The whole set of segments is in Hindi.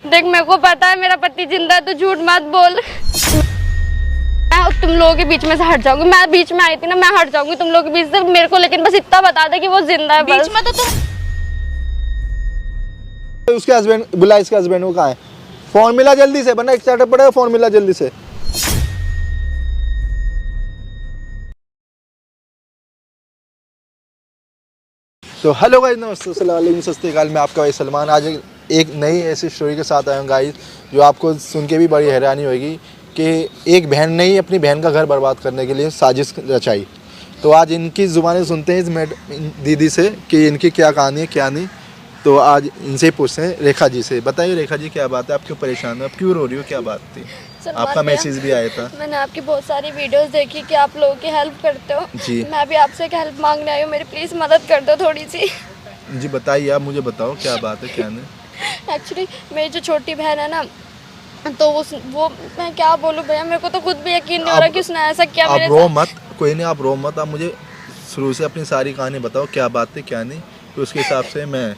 देख मेरे को पता है मेरा पति जिंदा है, तो झूठ मत बोल। मैं तुम लोगों के बीच में से हट जाऊंगी। मैं बीच में आई थी ना, मैं हट जाऊंगी तुम लोगों के बीच से। मेरे को लेकिन बस इतना बता दे कि वो जिंदा है। बीच में तो तुम उसके हस्बैंड बुला, इसके हस्बैंड को कहाँ है? फोन मिला जल्दी से, वरना एक स्टार्टअप पड़ेगा। फोन मिला जल्दी से। तो हेलो गाइस, नमस्ते, अस्सलाम वालेकुम, सत श्री अकाल। मैं आपका भाई सलमान। आज एक नई ऐसी स्टोरी के साथ आया हूँ गाइस, जो आपको सुन के भी बड़ी हैरानी होगी कि एक बहन ने ही अपनी बहन का घर बर्बाद करने के लिए साजिश रचाई। तो आज इनकी ज़ुबानें सुनते हैं इस दीदी से कि इनकी क्या कहानी है क्या नहीं। तो आज इनसे ही पूछते हैं, रेखा जी से। बताइए रेखा जी, क्या बात है? आप क्यों परेशान हो? आप क्यों रो रही हो? क्या बात थी? आपका मैसेज भी आया था। मैंने आपकी बहुत सारी वीडियोस देखी कि आप लोगों की हेल्प करते हो जी। मैं भी आपसे एक हेल्प मांगने आई हूँ, मेरी प्लीज मदद कर दो थोड़ी सी। जी बताइए, आप मुझे बताओ क्या बात है क्या नहीं। एक्चुअली मेरी जो छोटी बहन है ना, तो वो मैं क्या बोलूँ भैया, मेरे को तो खुद भी यकीन नहीं हो रहा कि उसने ऐसा किया। आप रो मत, कोई नहीं, आप रो मत। आप मुझे शुरू से अपनी सारी कहानी बताओ, क्या बात है क्या नहीं, तो उसके हिसाब से मैं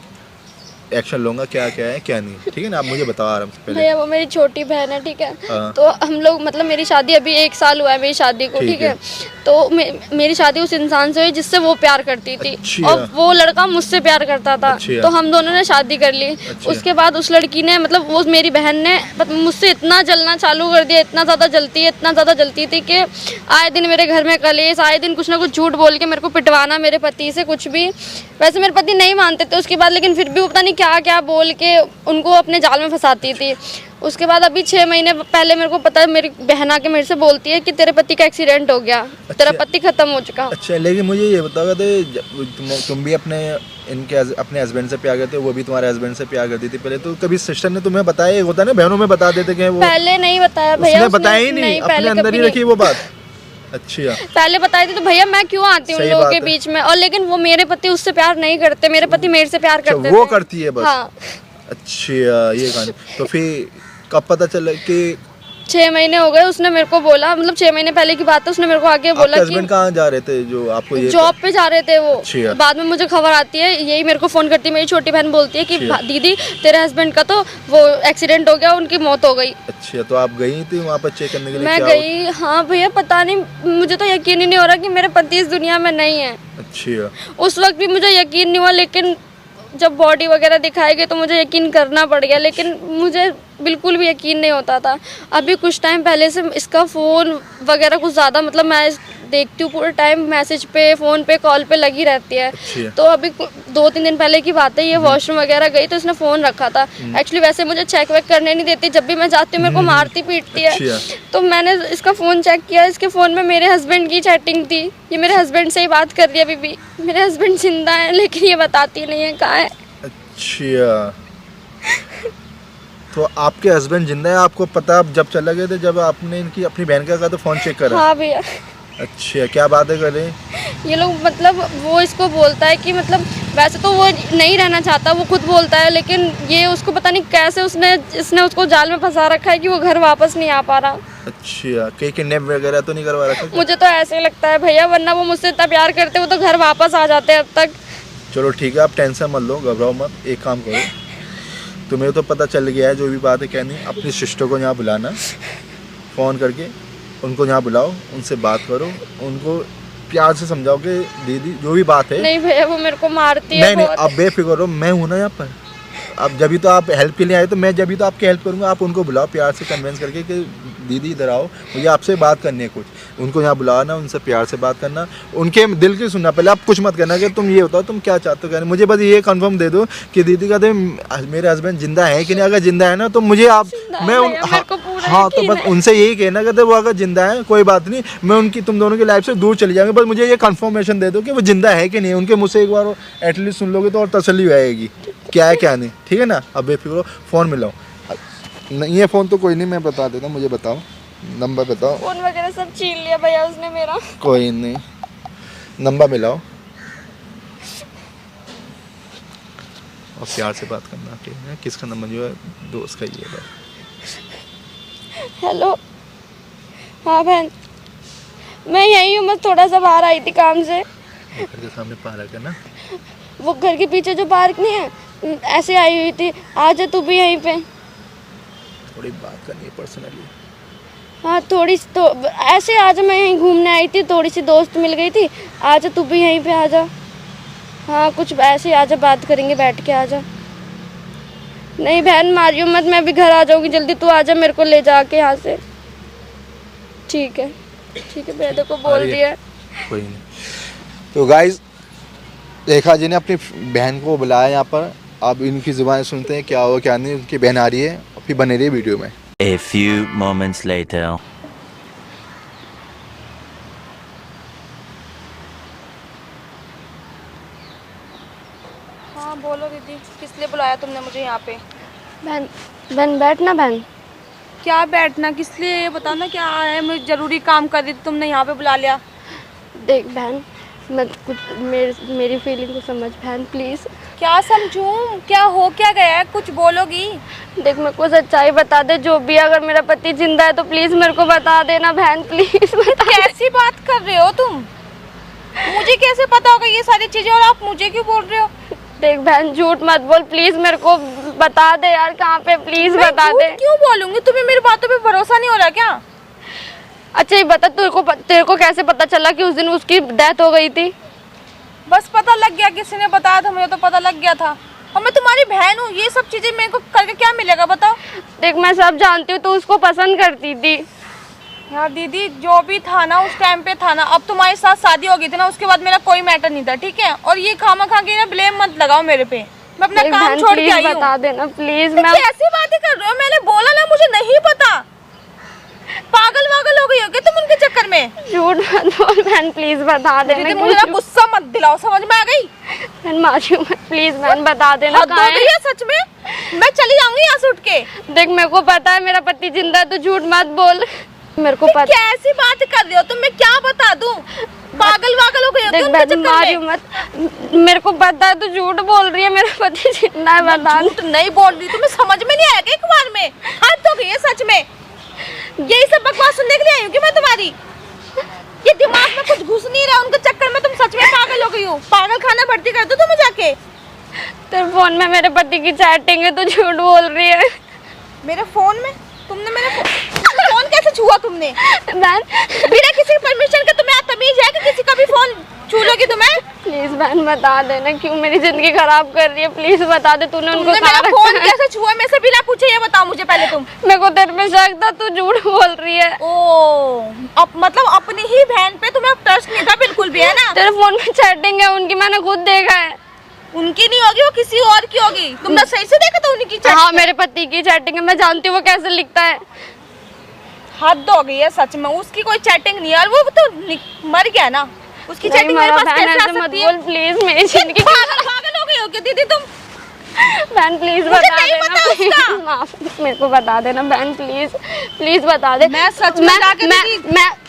एक्शन लूंगा, क्या क्या है क्या नहीं। ठीक है ना? आप मुझे बताओ आराम से पहले। भैया वो मेरी छोटी बहन है, ठीक है। हाँ। तो हम लोग मतलब मेरी शादी अभी 1 साल हुआ है मेरी शादी को, ठीक है। तो मेरी शादी उस इंसान से हुई जिससे वो प्यार करती थी। अच्छी और वो लड़का मुझसे प्यार करता था। तो हम दोनों ने शादी कर ली। उसके बाद उस लड़की ने मतलब वो मेरी बहन ने मुझसे इतना जलना चालू कर दिया, इतना ज़्यादा जलती थी कि आए दिन मेरे घर में कलेश, आए दिन कुछ ना कुछ झूठ बोल के मेरे को पिटवाना मेरे पति से कुछ भी। वैसे मेरे पति नहीं मानते थे उसके बाद, लेकिन फिर भी वो पता नहीं क्या क्या बोल के उनको अपने जाल में फंसाती थी। उसके बाद अभी 6 महीने पहले मेरे को पता है, मेरी बहन आके मेरे से बोलती है कि तेरे पति का एक्सीडेंट हो गया। अच्छा, तेरा पति खत्म हो चुका। अच्छा, लेकिन मुझे ये बताओ, तुम भी अपने हस्बैंड से प्यार करते हो, वो भी तुम्हारे हस्बैंड से प्यार करती थी पहले। तो कभी सिस्टर ने तुम्हें बताया? होता है ना, बहनों में बता देते कि वो पहले नहीं बताया भैया, उसने बताया ही नहीं, अपने अंदर ही रखी वो बात। अच्छा, पहले बताई थी तो भैया मैं क्यों आती हूँ उन लोगों के बीच में। और लेकिन वो मेरे पति उससे प्यार नहीं करते, मेरे पति मेरे से प्यार करते थे। वो करती है बस। हाँ। अच्छा, ये कहानी। तो फिर कब पता चला कि 6 महीने हो गए? उसने मेरे को बोला, मतलब 6 महीने पहले की बात है, उसने मेरे को आके बोला कि हस्बैंड कहाँ जा रहे थे जो आपको ये जॉब पे जा रहे थे वो। अच्छा। बाद में मुझे खबर आती है, यही मेरे को फोन करती है मेरी छोटी बहन, बोलती है कि दीदी तेरे हस्बैंड का तो वो एक्सीडेंट हो गया, उनकी मौत हो गई। अच्छा, तो आप गई थी वहाँ पर चेक करने के लिए? मैं गई, हाँ भैया। पता नहीं, मुझे तो यकीन ही नहीं हो रहा कि मेरे पति इस दुनिया में नहीं है। अच्छा, उस वक्त भी मुझे यकीन नहीं हुआ, लेकिन जब बॉडी वगैरह दिखाई गई तो मुझे यकीन करना पड़ गया। लेकिन मुझे बिल्कुल भी यकीन नहीं होता था। अभी कुछ टाइम पहले से इसका फ़ोन वगैरह कुछ ज़्यादा, मतलब मैं देखती हूँ पूरे टाइम मैसेज पे, फ़ोन पे, कॉल पे लगी रहती है। तो अभी 2-3 दिन पहले की बात है, ये वॉशरूम वगैरह गई तो इसने फ़ोन रखा था। एक्चुअली वैसे मुझे चेक वेक करने नहीं देती, जब भी मैं जाती हूँ मेरे को मारती पीटती है। तो मैंने इसका फ़ोन चेक किया, इसके फ़ोन में मेरे हस्बैंड की चैटिंग थी। ये मेरे हस्बैंड से ही बात कर रही है अभी भी। मेरे हस्बैंड जिंदा है लेकिन ये बताती नहीं है कहाँ है। अच्छा, तो आपके हस्बैंड जिंदा है, आपको पता अब जब चला गए थे, जब आपने इनकी अपनी बहन का कहा तो फ़ोन चेक करा? हाँ भैया। अच्छा, क्या बातें कर रहे? ये लोग मतलब वो इसको बोलता है कि मतलब वैसे तो वो नहीं रहना चाहता, वो खुद बोलता है, लेकिन ये उसको पता नहीं कैसे इसने उसको जाल में फंसा रखा है कि वो घर वापस नहीं आ पा रहा। अच्छा, कहीं किडनैप वगैरह तो नहीं करवा रखा? मुझे तो ऐसे ही लगता है भैया, वरना वो मुझसे इतना प्यार करते वो तो घर वापस आ जाते अब तक। चलो ठीक है, आप टेंशन मत लो, घबराओ मत। एक काम करो, तुम्हें तो पता चल गया है जो भी बात है क्या नहीं, अपनी सिस्टर को यहाँ बुलाना, फ़ोन करके उनको यहाँ बुलाओ, उनसे बात करो, उनको प्यार से समझाओ कि दीदी जो भी बात है। नहीं भैया, वो मेरे को मारती है। नहीं, अब बेफिक्र रहो, मैं हूँ ना यहाँ पर। अब जब भी तो आप हेल्प के लिए आए, तो मैं जब भी तो आपकी हेल्प करूँगा। आप उनको बुलाओ प्यार से, कन्विंस करके कि दीदी इधर आओ, मुझे आपसे बात करनी है कुछ। उनको यहाँ बुलाना, उनसे प्यार से बात करना, उनके दिल की सुनना। पहले आप कुछ मत करना कि तुम ये बताओ तुम क्या चाहते हो। मुझे बस ये कंफर्म दे दो कि दीदी का मेरे हस्बैंड जिंदा है कि नहीं। अगर जिंदा है ना तो मुझे आप हाँ तो बस उनसे यही कहना कि वो अगर जिंदा है कोई बात नहीं, मैं तुम दोनों की लाइफ से दूर चली जाऊंगी। बस मुझे ये कंफर्मेशन दे दो कि वो जिंदा है कि नहीं। उनके मुझसे एक बार एटलीस्ट सुन लोगे तो और तसल्ली हो जाएगी क्या है क्या नहीं। ठीक है ना? अब बेफिक्र फ़ोन मिलाओ। नहीं, ये फ़ोन तो कोई नहीं, मैं बता देता, मुझे बताओ नंबर बताओ। फोन वगैरह सब छीन लिया भैया उसने मेरा। कोई नहीं, नंबर मिलाओ और प्यार से बात करना। ठीक है? किसका नंबर? जो है दोस्त का ही है। हेलो, हाँ बहन, मैं यही हूँ, मैं थोड़ा सा बाहर आई थी काम से। घर के सामने पार्क है ना? वो घर के पीछे जो पार्क नहीं है, ऐसे आई हुई थी। आ जा तू भी यहीं पे। थोड़ी बात करनी है पर्सनली। हाँ थोड़ी सी तो ऐसे आज मैं यहीं घूमने आई थी, थोड़ी सी दोस्त मिल गई थी। आजा तू भी यहीं पे आजा। हाँ कुछ ऐसे आजा, बात करेंगे बैठ के, आजा। नहीं बहन मारियो मत, मैं भी घर आ जाऊंगी जल्दी, तू आजा मेरे को ले जाके यहाँ से। ठीक है बेटे को बोल दिया। कोई नहीं। तो गाइज रेखा जी ने अपनी बहन को बुलाया यहाँ पर। आप इनकी ज़ुबान सुनते हैं क्या हो क्या नहीं। उनकी बहन आ रही है और फिर बने रही है वीडियो में। A few moments later. हाँ बोलो दीदी, किस लिए बुलाया तुमने मुझे यहाँ पे? बहन बहन बैठ ना बहन। क्या बैठना, किस लिए ये बताओ ना। क्या है, मैं ज़रूरी काम कर रही थी, तुमने यहाँ पे बुला लिया। देख बहन, मैं कुछ मेरी फीलिंग को समझ बहन प्लीज़। क्या समझूं, क्या हो क्या गया है, कुछ बोलोगी? देख मेरे को सच्चाई बता दे, जो भी अगर मेरा पति जिंदा है तो प्लीज़ मेरे को बता देना बहन, प्लीज़ बता। कैसी बात कर रहे हो तुम? मुझे कैसे पता होगा ये सारी चीज़ें, और आप मुझे क्यों बोल रहे हो? देख बहन झूठ मत बोल प्लीज़, मेरे को बता दे यार कहाँ पे, प्लीज़ बता दे। क्यों बोलूंगी, तुम्हें मेरी बातों पे भरोसा नहीं हो रहा क्या? अच्छा ये बता, तेरे को कैसे पता चला कि उस दिन उसकी डेथ हो गई थी? बस पता लग गया, किसी ने बताया था मुझे, तो पता लग गया था। और मैं तुम्हारी बहन हूँ, ये सब चीज़ें मेरे को करके क्या मिलेगा बताओ? देख मैं सब जानती हूँ, तो उसको पसंद करती थी यार दीदी, जो भी था ना उस टाइम पे था ना। अब तुम्हारे साथ शादी हो गई थी ना, उसके बाद मेरा कोई मैटर नहीं था, ठीक है? और ये खामा खा के ना ब्लेम मत लगाओ मेरे पे। मैं अपना काम छोड़ के आई हूँ। बता देना प्लीज। मैं कैसी बातें कर रहे हो? मैंने बोला ना मुझे नहीं पता। पागल वागल हो गई हो क्या तुम उनके चक्कर में? झूठ मत बोल बहन, प्लीज बता देना। मुझे ना गुस्सा मत दिलाओ, समझ में आ गई? बहन मारियो मत प्लीज बहन, बता देना कहाँ है? सच में मैं चली जाऊंगी यहाँ से उठ के। देख मेरे को पता है मेरा पति जिंदा है, तो झूठ मत बोल। मेरे को पता। कैसी बात कर रही हो तुम? मैं क्या बता दूं? पागल वागल हो गई हो? देख बहन मारियो मत, मेरे को पता है तू झूठ बोल रही है, मेरा पति जिंदा है। बता। झूठ नहीं बोल रही, तुम्हें समझ में नहीं आएगा एक बार में? हद हो गई है सच में। यही सब बकवास सुनने के लिए आई हूँ कि मैं तुम्हारी? ये दिमाग में कुछ घुस नहीं रहा, उनके चक्कर में तुम सच में पागल हो गई हो। पागल खाना भर्ती कर दो तुम्हें जाके। तेरे फोन में मेरे पति की चैटिंग है, तू झूठ बोल रही है। मेरे फोन में? तुमने मेरे फोन कैसे छुआ तुमने? बहन बिना किसी परमिशन के तुम्हें तमीज है कि किसी का भी फोन छू लोगी तुम्हें? प्लीज बहन बता देना, क्यों मेरी जिंदगी खराब कर रही है, प्लीज बता दे। तूने उनको मेरा फोन कैसे छुआ मेरे से बिना पूछे? ये बताओ मुझे पहले तुम। मेरे को तेरे पे शक था, तू झूठ बोल रही है। ओ अब मतलब अपनी ही बहन पे तुम्हें ट्रस्ट नहीं था बिल्कुल भी, है ना? तेरे फोन में चैटिंग है उनकी, मैंने खुद देखा है। उनकी नहीं होगी, वो किसी और की होगी। तुमने सही से देखा था उनकी चैटिंग? हाँ मेरे पति की चैटिंग है, मैं जानती हूँ वो कैसे लिखता है। हद हो गई है सच में, उसकी कोई चैटिंग नहीं है। और वो तो मर गया ना, उसकी चैटिंग मेरे पास कैसे आ सकती है? मत बोल प्लीज, मेरी जिंदगी पागल हो गई हो क्या दीदी तुम? बहन प्लीज बता देना, माफ मेरे को बता देना बहन, प्लीज प्लीज बता दे। मैं सच में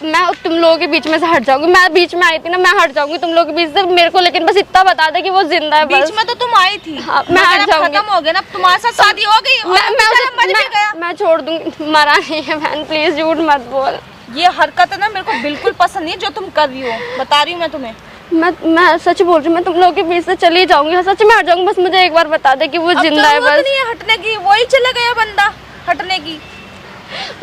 मैं तुम लोगों के बीच में से हट जाऊंगी। मैं बीच में आई थी ना, मैं हट जाऊंगी तुम लोगों के बीच से, मेरे को लेकिन बस इतना बता दे कि वो जिंदा है। बीच में तो तुम आई थी। हाँ, मैं हट जाऊंगी। खत्म हो गया ना तुम्हारे साथ, शादी हो गई। मैं छोड़ दूंगी, मरा नहीं है बहन, प्लीज झूठ मत बोल। ये हरकत है ना मेरे को बिल्कुल पसंद नहीं जो तुम कर रही हो, बता रही हूँ मैं तुम्हें। मैं सच बोल रही हूँ, मैं तुम लोगों के बीच से चली जाऊंगी, सच में हट जाऊंगी। बस मुझे एक बार बता दे कि वो जिंदा है। बस नहीं है हटने की, वही चला गया बंदा हटने की।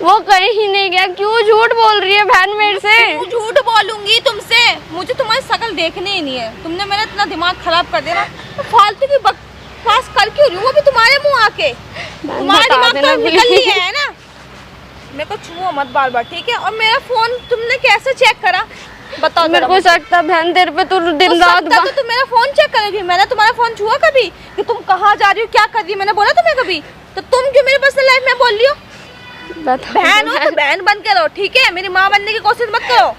वो कहीं ही नहीं गया। क्यों झूठ बोल रही है बहन मेरे से? झूठ बोलूंगी तुमसे? मुझे तुम्हारी शकल देखनी ही नहीं है। तुमने मेरा इतना दिमाग खराब कर दिया। तो फालतू की बकवास कर क्यों रही हूँ? वो भी तुम्हारे मुंह आके। तुम्हारा दिमाग तो निकल लिया है ना। मेरे को छुओ मत बार बार, ठीक है? और मेरा फोन तुमने कैसे चेक करा बताओ? मेरे को शक था बहन तेरे पे, तू दिन रात तो तुम मेरा फोन चेक करोगी? मैंने तुम्हारा फोन छुआ कभी कि तुम कहाँ जा रही हो, क्या कर रही हो? मैंने बोला तुम्हें कभी? तो तुम क्यों मेरी पर्सनल लाइफ में बोल रही हो? बहन हो तो बहन बन के रहो, ठीक है? मेरी माँ बनने की कोशिश मत करो।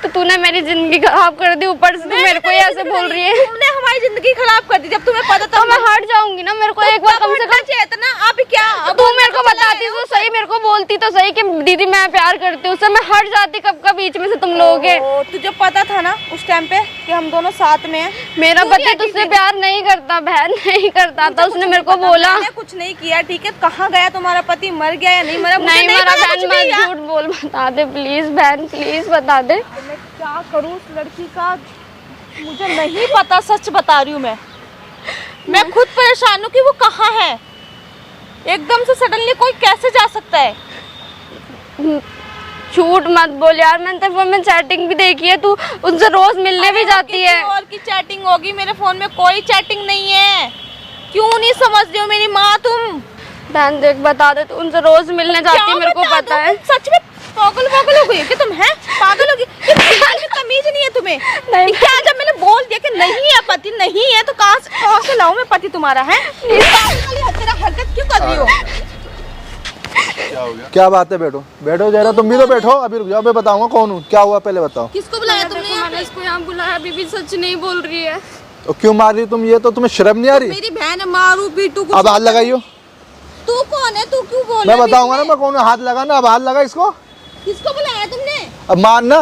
तो तूने मेरी जिंदगी खराब कर दी, ऊपर से तू मेरे को ऐसे बोल रही है। तुमने हमारी जिंदगी खराब कर दी, जब तुम्हें पता था। तो मैं हट जाऊंगी ना, मेरे को एक बार कम से कम चेतना। अब क्या तू मेरे को बताती तो सही, मेरे को बोलती तो सही कि दीदी मैं प्यार करती हूँ उससे, मैं हट जाती कब का बीच में से तुम लोगों के। तुझे पता था ना उस टाइम पे कि हम दोनों साथ में हैं। मेरा पति तुझसे प्यार नहीं करता बहन, नहीं करता था। उसने मेरे को बोला कुछ नहीं किया, ठीक है? कहाँ गया तुम्हारा पति? मर गया या नहीं मरा? नहीं मरा बहन, मत झूठ बोल, बता दे प्लीज बहन, प्लीज बता दे। मैं क्या करूं उस लड़की का, मुझे नहीं पता, सच बता रही हूँ मैं खुद परेशान हूँ कि वो कहाँ है। एकदम से सडनली कोई कैसे जा सकता है? झूठ मत बोल यार, मैंने तेरे फोन में चैटिंग भी देखी है, तू उनसे रोज मिलने भी जाती है। और की चैटिंग होगी, मेरे फोन में कोई चैटिंग नहीं है। क्यों नहीं समझ रही हो मेरी माँ तुम? बहन देख बता दे, तू उनसे रोज मिलने जाती है, मेरे को पता है। सच में पागल हो गई कि तुम हैं? पागल हो गई? तमीज नहीं है तुम्हें? नहीं। क्या जब मैंने बोल दिया कि नहीं है पति, नहीं है, तो कहाँ से लाऊं मैं पति तुम्हारा? है तेरा हरकत क्यों कर रही हो? क्या हो गया? क्या बात है? बैठो बैठो जरा, तुम भी तो बैठो। अभी रुक जाओ, मैं बताऊंगा कौन हूँ, क्या हुआ पहले बताओ। किसको बुलाया तुमने? मैंने इसको यहाँ बुलाया, अभी भी सच नहीं बोल रही है। तो क्यों मार रही तुम? ये तो तुम्हें शर्म नहीं आ रही? मेरी बहन है, मारू पीटू। अब हाथ लगाइयो। तू कौन है? तू क्यों बोल? मैं बताऊंगा ना मैं कौन हूँ। हाथ लगा ना, अब हाथ लगा इसको। किसको बुलाया तुमने? अब मारना।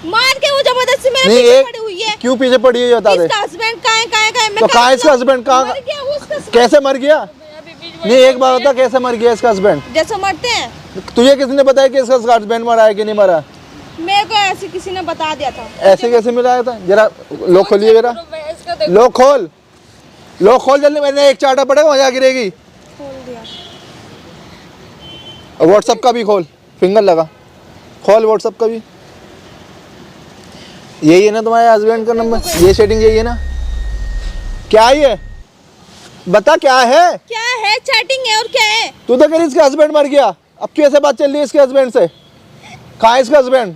मार के वो जबरदस्ती मेरे नहीं, पीछे एक पड़ी हुई है। क्यों पीछे पड़ी है ये बता दे। इसका हस्बैंड कहाँ है? तो कहाँ है इसका हस्बैंड? कहाँ? मर गया वो, उसका कैसे मर गया? नहीं, एक बात बता, कैसे मर गया इसका हस्बैंड? जैसे मरते हैं। तुझे किसने बताया कि इसका हस्बैंड मरा है कि नहीं मरा? मेरे को ऐसे किसी ने बता दिया था। ऐसे कैसे मिलाया था? जरा लोग खोलिए, जरा लोग खोल, लोग खोल जल्दी, मैंने एक चाटा पड़ेगा वहाँ गिरेगी। खोल दिया। व्हाट्सएप का भी खोल, फिंगर लगा, खोल व्हाट्सएप का भी। यही है ना तुम्हारे हस्बैंड का नंबर? ये सेटिंग यही है ना? क्या है? बता क्या है? क्या है? चैटिंग है और क्या है? तू तो कह रही इसका हस्बैंड मर गया, अब कैसे बात चल रही है इसके हस्बैंड से? कहाँ है इसका हस्बैंड?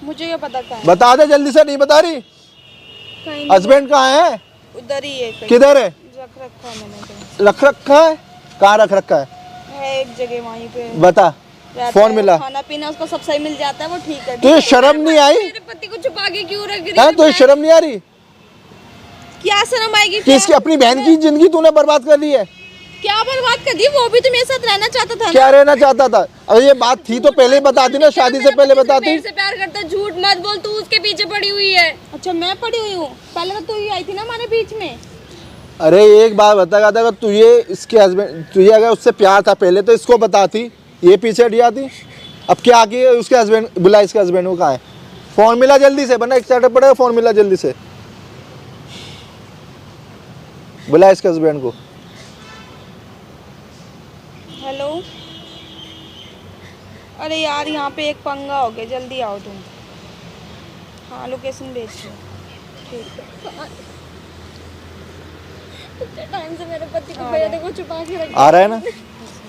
मुझे क्या पता कहाँ है? बता दे जल्दी से, नहीं बता रही। कहीं हस्बैंड कहाँ है? उधर ही है कहीं। किधर है? रख रखा मैंने तो। रख रखा है? कहाँ रख रखा है? एक जगह वहीं पे बता। रहता फोन है, मिला? खाना पीना उसको सब सही मिल जाता है, वो ठीक है। तुझे शर्म नहीं आई? मेरे पति को छुपा के क्यों रख रही है है? तुझे शर्म नहीं आ रही क्या शर्म आएगी? कि इसकी अपनी बहन की जिंदगी तूने बर्बाद कर दी है? क्या बर्बाद कर दी? वो भी तो मेरे साथ रहना चाहता था ना। क्या रहना चाहता था? अगर ये बात थी तो पहले बताती ना, शादी से पहले बताती। मेरे से प्यार करता है, झूठ मत बोल, तू उसके पीछे पड़ी हुई है। अच्छा, मैं पड़ी हुई हूँ? पहले तो तू ही आई थी ना हमारे बीच में। अरे एक बात बता, अगर तुझे इसके हस्बैंड, तुझे अगर उससे प्यार था पहले तो इसको बताती, ये पीछे हट जाती। अब क्या आके उसके हस्बैंड बुला, इसके हस्बैंड को कहाँ है? फोन मिला जल्दी से, वरना एक स्टार्टअप पड़ेगा। फोन मिला जल्दी से, बुला इसके हस्बैंड को। हेलो। अरे यार, यहाँ पे एक पंगा हो गया, जल्दी आओ तुम। हाँ, लोकेशन भेज दो। ठीक है। इतने टाइम से मेरे पति को भैया देखो छुपा के रख। आ रहा है ना?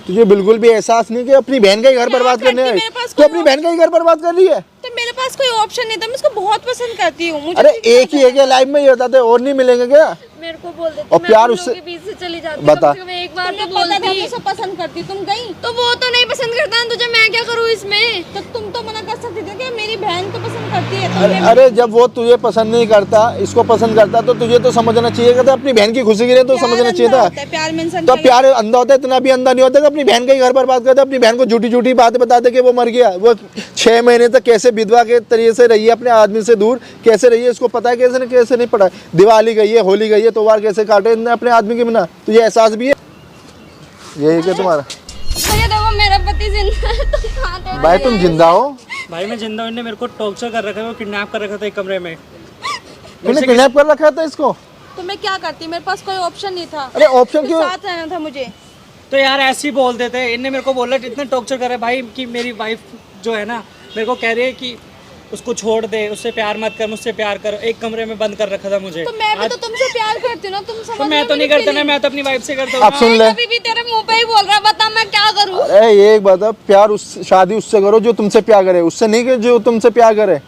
तुझे बिल्कुल भी एहसास नहीं कि अपनी बहन का ही घर बर्बाद करने आई? तो अपनी बहन का ही घर बर्बाद कर रही है। तो मेरे पास कोई ऑप्शन नहीं था, मैं उसको बहुत पसंद करती हूँ। मुझे अरे एक ही है लाइफ में, ये बताते और नहीं मिलेंगे क्या? मेरे को बोल देती, और मैं प्यार तुम उससे- लोगों के बीच से चली जाती। बता। कम से कम एक बार तुमने तो पता था बोलती। मैं उसे पसंद करती, तुम गई तो वो तो नहीं पसंद करता ना तुझे, मैं क्या करूँ इसमें? तो तुम तो मना कर सकती थी कि मेरी बहन तो पसंद करती है। अरे जब वो तुझे पसंद नहीं करता, इसको पसंद करता, तो तुझे तो समझना चाहिए था, अपनी बहन की खुशी के लिए तो समझना चाहिए था। प्यार में इंसान तो प्यार अंधा होता है, इतना भी अंधा नहीं होता कि अपनी बहन का ही घर बर्बाद करता, अपनी बहन को झूठी झूठी बातें बताते कि वो मर गया। वो 6 महीने तक कैसे विधवा के तरीके से रही है, अपने आदमी से दूर कैसे रही है, इसको पता है कैसे नहीं पड़ा। दिवाली गई है, होली गई है, त्योहार कैसे काटे इतने अपने आदमी के बिना, तुझे एहसास भी है? यही क्या तुम्हारा? भैया देखो मेरा पति जिंदा है, तुम कहाँ थे? भाई तुम जिंदा हो? भाई मैं जिंदा हूँ, इन्होंने मेरे को टॉर्चर कर रखा है, वो किडनैप कर रखा था एक कमरे में। तूने किडनैप कर रखा था इसको? तो मैं क्या करती, मेरे पास कोई ऑप्शन नहीं था। अरे ऑप्शन क्यों? साथ रहना था मुझे। तो यार ऐसे ही बोल देते, इनने मेरे को बोला इतना टॉर्चर कर रहा है भाई कि मेरी वाइफ जो है ना मेरे को कह रही है कि उसको छोड़ दे, उससे प्यार मत कर, मुझसे प्यार कर। एक कमरे में बंद कर रखा था मुझे। तो मैं भी तो तुमसे प्यार करती हूँ ना, तुम समझ तो मैं तो नहीं करता ना, मैं तो अपनी वाइफ से करता अब हूँ। सुन ले, अभी भी तेरे मुंह पे ही बोल रहा है, बता मैं क्या करूँ? अरे ये एक बात है, प्यार उस शादी उससे करो जो तुमसे प्यार करे, उससे नहीं कि जो तुमसे प्यार करे।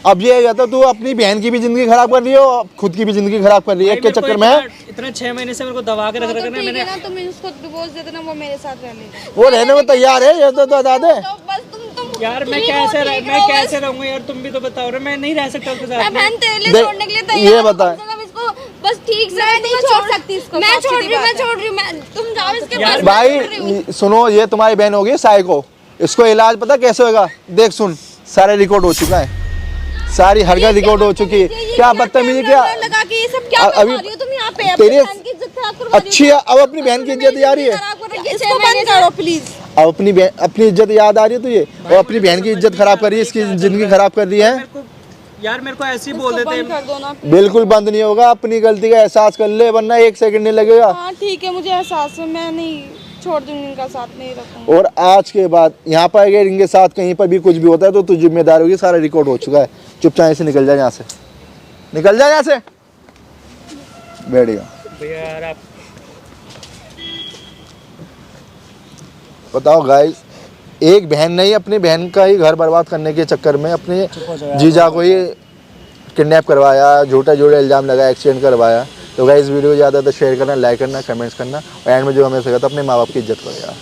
अब ये जाता तू अपनी बहन की भी जिंदगी खराब कर रही हो, खुद की भी जिंदगी खराब कर रही है, के चक्कर में। इतना 6 महीने से मेरे को दबा के रख रखा है ठीक मैंने। है ना, तुम उसको डिवोर्स दे देना, वो मेरे साथ रह लेगा। वो रहने को तैयार है, ये तो बता दे। तो बस तुम यार मैं कैसे रहूंगा यार, तुम भी तो बताओ रहे, मैं नहीं रह सकता उसके साथ। बहन तेरे लिए देख, छोड़ने के लिए तैयार ये हूँ, बता। कम से कम इसको बस ठीक से मैं नहीं छोड़ सकती इसको, मैं बहुत छोड़ सीधी रही हूँ, मैं बात है। छोड़ रही हूँ, मैं तुम जाओ इसके यार पास। भाई सुनो, ये तुम्हारी बहन होगी साइको, इसको इलाज पता कैसे होगा? देख सुन, सारे रिकॉर्ड हो चुका है, सारी हरकत रिकॉर्ड हो चुकी है। क्या बदतमीजी, क्या लगा के ये सब क्या अभी करवा रही हो तुम यहाँ पे? तेरी अपनी बहन की इज्जत खराब करवा रही हो। अच्छी है, अब अपनी बहन की इज्जत याद आ रही है, इसको बंद करो प्लीज। अब अपनी इज्जत याद आ रही है तुझे, और अपनी बहन की इज्जत खराब कर रही है, इसकी जिंदगी खराब कर रही है। यार मेरे को ऐसे ही बोल इसको देते बंद कर दो ना। बिल्कुल बंद नहीं होगा, अपनी गलती का एहसास कर ले, वरना 1 सेकंड नहीं लगेगा। हाँ ठीक है, मुझे एहसास है, मैं नहीं छोड़ दूंगी, इनका साथ नहीं रखूंगी। और आज के बाद यहाँ पर अगर इनके साथ कहीं पर भी कुछ भी होता है तो तू जिम्मेदार होगी, सारा रिकॉर्ड हो चुका है। चुपचाप से निकल जा यहाँ से, निकल जा यहाँ से, बैठ गया। भैया यार आप बताओ गाइस, एक बहन नहीं, अपनी बहन का ही घर बर्बाद करने के चक्कर में अपने जीजा को ही किडनैप करवाया, झूठा इल्ज़ाम लगाया, एक्सीडेंट करवाया। तो गाइस वीडियो ज़्यादा तो शेयर करना, लाइक करना, कमेंट्स करना, और एंड में जो हमें सका था अपने माँ बाप की इज्जत करो यार।